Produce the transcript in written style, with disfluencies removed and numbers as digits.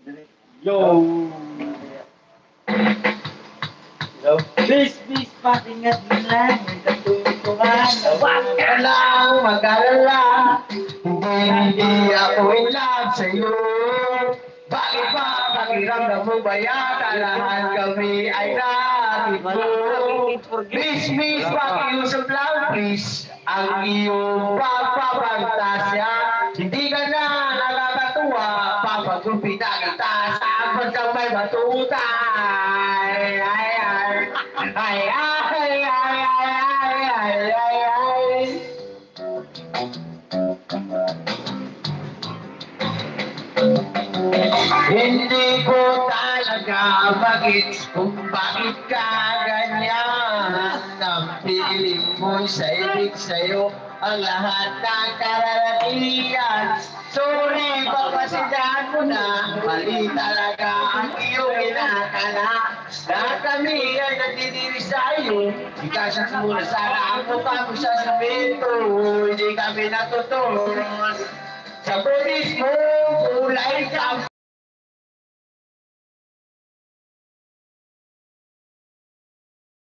Yo! Yo! Bis, pakingat mo lang. May katutuhan. Huwag ka lang mag-alala. Hindi ako in love sa'yo. Bakit ba pakiramdam mo ba yata lahat kami ay nakikita? Miss, pakiusap lang, please. Ang iyong pagpapantasya, hindi ka na nakakatuwa. Papagupit na kita sa pagkamay matutay. Ay, ay, ay, ay, ay, ay, ay, ay, ay. Hindi ko talaga magets kung bakit ka ganyan. Ang piling mo'y sa ibig sa'yo ang lahat ng kararatiyan. Sorry, papasidaan mo na, mali talaga ang iyong inakala. Na kami ay nagdidiri sa'yo, di ka siya muna sana ako pa mo sasabihin to. Hindi kami natutunan sa bulis mo, kulay ka.